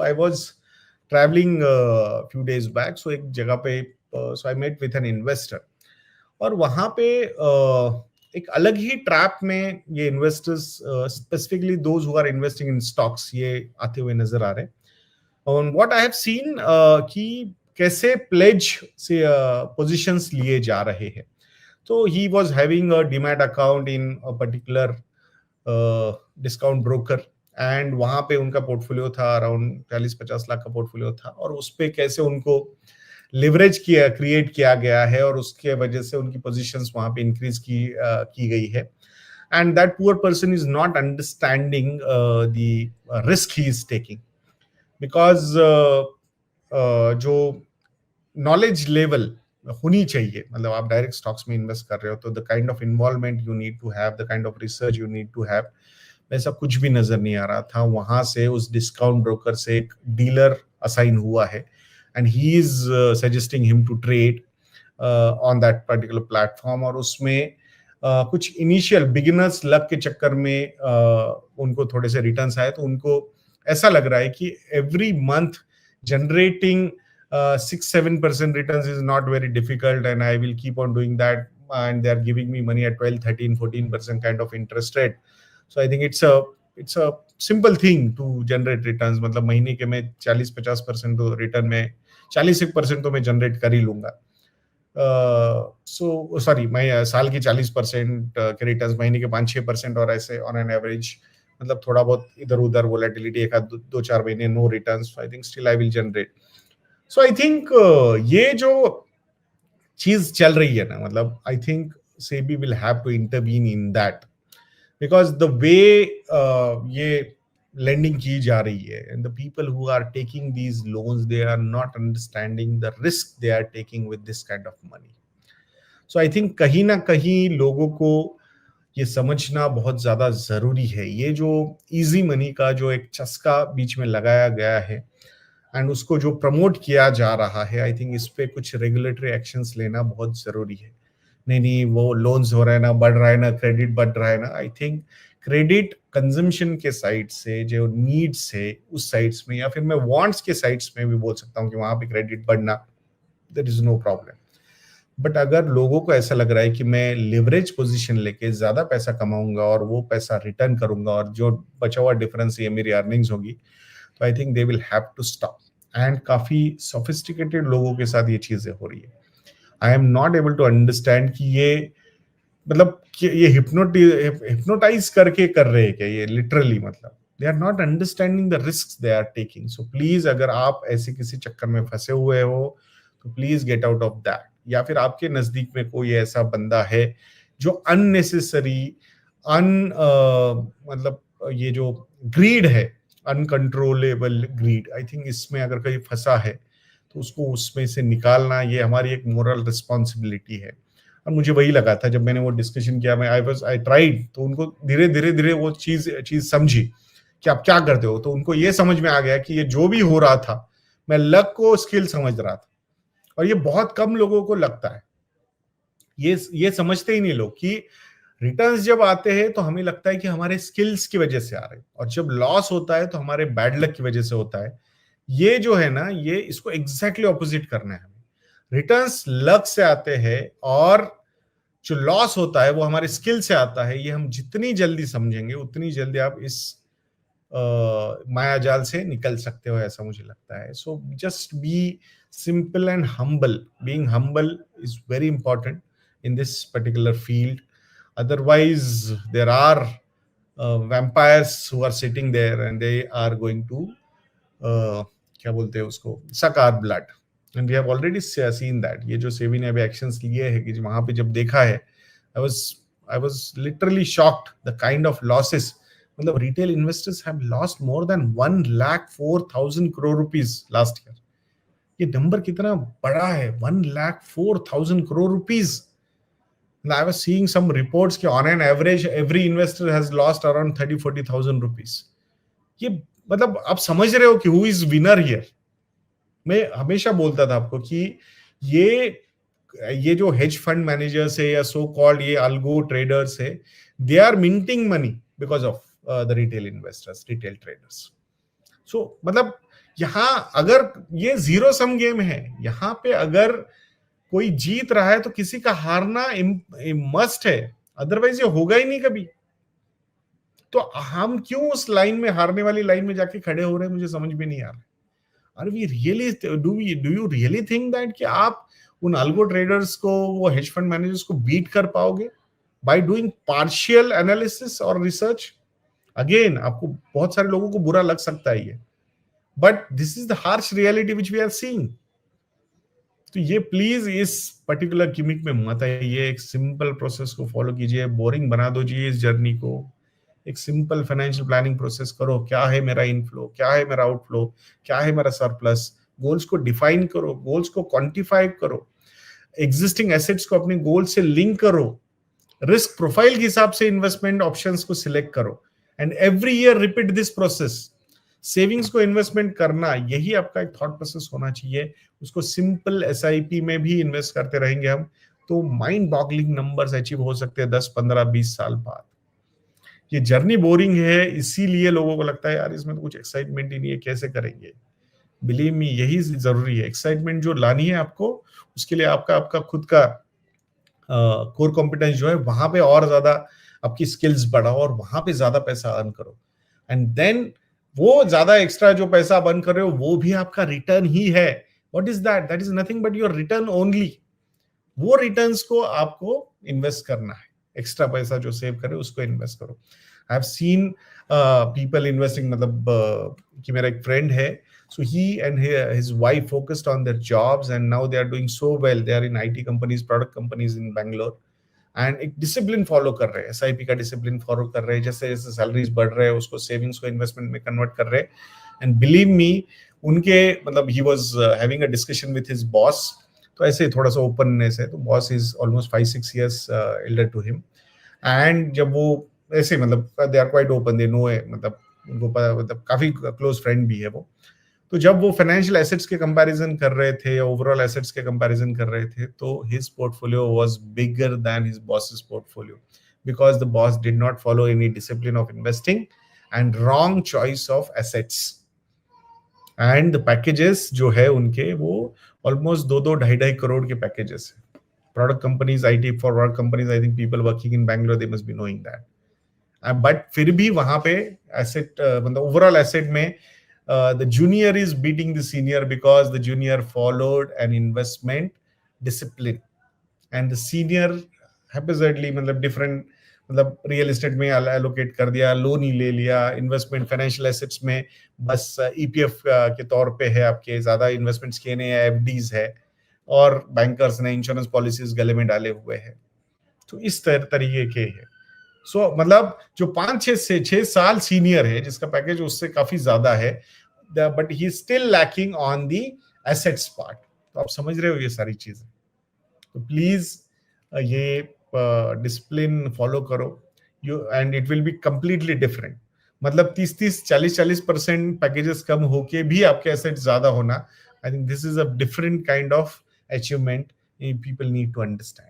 I was traveling few days back. So एक जगह पे so I met with an investor. और वहां पे एक अलग ही ट्रैप में ये investors, specifically those who are investing in stocks, ये आते हुए नजर आ रहे हैं. और व्हाट आई हैव सीन कि कैसे प्लेज से पोजीशंस लिए जा रहे हैं. तो ही was having a demat account in a particular discount broker, and वहां पे उनका पोर्टफोलियो था अराउंड 40-50 लाख का पोर्टफोलियो था, और उस पे कैसे उनको लिवरेज किया क्रिएट किया गया है, और उसके वजह से उनकी पोजीशंस वहां पे इंक्रीज की गई है. And that poor person is not understanding the risk he is taking, because जो नॉलेज लेवल होनी चाहिए, मतलब आप डायरेक्ट स्टॉक्स में इन्वेस्ट कर रहे हो तो the kind of involvement you need to have, the kind of research you need to have, वैसा कुछ भी नजर नहीं आ रहा था. वहां से उस डिस्काउंट ब्रोकर से एक डीलर असाइन हुआ है, and he is suggesting him to trade on that particular platform. और उसमें कुछ इनिशियल बिगिनर्स लक के चक्कर में उनको थोड़े से रिटर्न्स आए, तो उनको ऐसा लग रहा है कि every month generating 6-7% returns is not very difficult, and I will keep on doing that, and they are giving me money at 12-13-14% kind of interest rate. So I think it's a simple thing to generate returns. मतलब महीने के मैं 40-50% तो return में 40% तो मैं generate कर ही लूंगा. सो सॉरी, मैं साल की 40% के रिटर्न्स, महीने के 5-6%, और ऐसे ऑन एन एवरेज, मतलब थोड़ा बहुत इधर उधर वोलेटिलिटी, एक 2-4 महीने no returns, I think still I will generate. So I think ये जो चीज चल रही है ना, मतलब I think SEBI will have to intervene in that, because the way ये lending की जा रही है, and the people who are taking these loans, they are not understanding the risk they are taking with this kind of money. So I think कहीं ना कहीं लोगों को ये समझना बहुत ज्यादा जरूरी है. ये जो इजी मनी का जो एक चस्का बीच में लगाया गया है, एंड उसको जो प्रमोट किया जा रहा है, आई थिंक इस पे कुछ रेगुलेटरी एक्शंस लेना बहुत जरूरी है. नहीं, वो लोन्स हो रहा है ना, बढ़ रहा है ना, क्रेडिट बढ़ रहा है ना. आई थिंक क्रेडिट कंजम्पशन के साइड से, जो नीड्स है उस साइड्स में, या फिर मैं वांट्स के साइड्स में भी बोल सकता हूँ कि वहां पे क्रेडिट बढ़ना, there is no problem. But अगर लोगों को ऐसा लग रहा है कि मैं लिवरेज पोजीशन लेके ज्यादा पैसा कमाऊंगा और वो पैसा रिटर्न करूंगा, और जो बचा हुआ डिफरेंस ये मेरी अर्निंग्स होगी, तो I think they will have to stop. And काफी सोफिस्टिकेटेड लोगों के साथ ये चीजें हो रही है. I am not able to understand कि ये, मतलब ये हिप्नोटाइज करके कर रहे हैं क्या ये, लिटरली, मतलब they are not understanding the risks they are taking. So please, अगर आप ऐसे किसी चक्कर में फंसे हुए हो तो please get out of that. या फिर आपके नजदीक में कोई ऐसा बंदा है जो अननेसेसरी मतलब ये जो ग्रीड है, अनकंट्रोलेबल ग्रीड, आई थिंक इसमें अगर कहीं फंसा है तो उसको उसमें से निकालना, ये हमारी एक मोरल रिस्पॉन्सिबिलिटी है. और मुझे वही लगा था जब मैंने वो डिस्कशन किया, मैं आई ट्राइड, तो उनको धीरे धीरे वो चीज समझी कि आप क्या करते हो, तो उनको ये समझ में आ गया कि ये जो भी हो रहा था, मैं लक को स्किल समझ रहा था. और ये बहुत कम लोगों को लगता है, ये समझते ही नहीं लोग कि रिटर्न्स जब आते हैं तो हमें लगता है कि हमारे स्किल्स की वजह से आ रहे हैं, और जब लॉस होता है तो हमारे बैड लक की वजह से होता है. ये जो है ना, ये इसको एग्जैक्टली ऑपोजिट करना है हमें. रिटर्न्स लक से आते हैं, और जो लॉस होता है वो हमारे स्किल से आता है. ये हम जितनी जल्दी समझेंगे उतनी जल्दी आप इस माया जाल से निकल सकते हो, ऐसा मुझे लगता है. So just be simple and humble. Being humble is very important in this particular field. Otherwise, there are vampires who are sitting there and they are going to क्या बोलते हैं उसको, suck our blood. And we have already seen that. ये जो सेबी ने अभी actions लिए हैं, कि वहां पे जब देखा है, I was literally shocked the kind of losses. मतलब retail investors have lost more than 1,04,000 crore rupees last year. ये नंबर कितना बड़ा है, 1,04,000 crore rupees. And I was seeing some reports कि on an average every investor has lost around 30-40,000 rupees. ये मतलब आप समझ रहे हो कि who is winner here. मैं हमेशा बोलता था आपको कि ये जो हेज फंड मैनेजर्स है या सो कॉल्ड ये अल्गो ट्रेडर्स है, they are minting money because of the retail investors, retail traders. So मतलब यहाँ अगर ये जीरो सम गेम है, यहाँ पे अगर कोई जीत रहा है तो किसी का हारना मस्ट है, अदरवाइज ये होगा ही नहीं कभी। तो हम क्यों उस लाइन में, हारने वाली लाइन में जाके खड़े हो रहे हैं, मुझे समझ में नहीं आ रहा। Are we really, do you really think that कि आप उन अल्गो ट्रेडर्स को, वो हेज फंड मैनेजर्स को बीट कर पाओगे बाय डूइंग पार्शियल एनालिसिस और रिसर्च? अगेन, आपको बहुत सारे लोगों को बुरा लग सकता है ये, but this is the harsh reality which we are seeing. तो ये प्लीज इस पर्टिकुलर गिमिक में मत आइए, एक सिंपल प्रोसेस को फॉलो कीजिए, बोरिंग बना दो जी इस जर्नी को। एक सिंपल फाइनेंशियल प्लानिंग प्रोसेस करो, क्या है मेरा इनफ्लो, क्या है मेरा आउटफ्लो, क्या है मेरा सरप्लस, गोल्स को डिफाइन करो, गोल्स को क्वांटिफाई करो, एग्जिस्टिंग एसेट्स को अपने गोल से लिंक करो, रिस्क प्रोफाइल के हिसाब से इन्वेस्टमेंट ऑप्शंस को सिलेक्ट करो, and every year repeat this process. Savings को इन्वेस्टमेंट करना, यही आपका एक थॉट प्रोसेस होना चाहिए। उसको सिंपल एसआईपी में भी इन्वेस्ट करते रहेंगे हम, तो माइंड बॉगलिंग नंबर्स अचीव हो सकते हैं 10, 15, 20 साल बाद। ये जर्नी बोरिंग है, इसीलिए लोगों को लगता है यार इसमें तो कुछ एक्साइटमेंट ही नहीं है, कैसे करेंगे। बिलीव मी, यही जरूरी है। एक्साइटमेंट जो लानी है आपको, उसके लिए आपका आपका खुद का कोर कॉम्पिटेंस जो है, वहां पे और ज्यादा आपकी स्किल्स बढ़ाओ और वहां पे ज्यादा पैसा अर्न करो, एंड देन वो ज्यादा एक्स्ट्रा जो पैसा आप अर्न कर रहे हो वो भी आपका रिटर्न ही है। What is that? That is nothing but your return only. वो रिटर्न्स को आपको इन्वेस्ट करना है, एक्स्ट्रा पैसा जो सेव करे उसको इन्वेस्ट करो। I have seen people investing, मतलब कि मेरा एक फ्रेंड है, so he and his wife focused on their jobs and now they are doing so well. They are in IT companies, product companies in Bangalore, and एक discipline follow कर रहे हैं, SIP का डिसिप्लिन फॉलो कर रहे हैं, जैसे जैसे सैलरीज बढ़ रहे हैं उसको सेविंग्स को इन्वेस्टमेंट में कन्वर्ट कर रहे हैं। एंड बिलीव मी, उनके मतलब he was having a discussion with his boss, तो ऐसे थोड़ा सा ओपननेस है, तो boss is almost 5-6 years elder to him, and जब वो ऐसे मतलब they are quite open, they know, मतलब उनको पता, मतलब काफी क्लोज फ्रेंड भी है वो। तो जब वो फाइनेंशियल एसेट्स के कंपैरिजन कर रहे थे या ओवरऑल एसेट्स के कंपैरिजन कर रहे थे, तो his portfolio was bigger than his boss's portfolio, because the boss did not follow any discipline of investing and wrong choice of assets, and the packages जो है उनके वो ऑलमोस्ट 2-2, 2.5 करोड़ के पैकेजेस है। Product companies, IT for work companies, I think people working in Bangalore they must be knowing that, but फिर भी वहां पे एसेट, मतलब ओवरऑल एसेट में the junior is beating the senior because the junior followed an investment discipline, and the senior haphazardly, मतलब different, मतलब real estate में allocate कर दिया, लोन ही ले लिया, इन्वेस्टमेंट फाइनेंशियल एसेट्स में बस EPF के तौर पे है, आपके ज्यादा इन्वेस्टमेंट्स किए नहीं, FDs है, और बैंकर्स ने इंश्योरेंस पॉलिसीज गले में डाले हुए हैं। तो इस तरीके के है। सो मतलब जो 5-6 साल सीनियर है, जिसका पैकेज उससे काफी ज्यादा है, but he still lacking on the assets part. तो आप समझ रहे हो ये सारी चीजें। तो प्लीज ये डिसिप्लिन फॉलो करो, you, and it will be completely different. मतलब 30-30, 40-40% पैकेजेस कम होके भी आपके एसेट्स ज्यादा होना, I think this is a different kind of achievement people need to understand.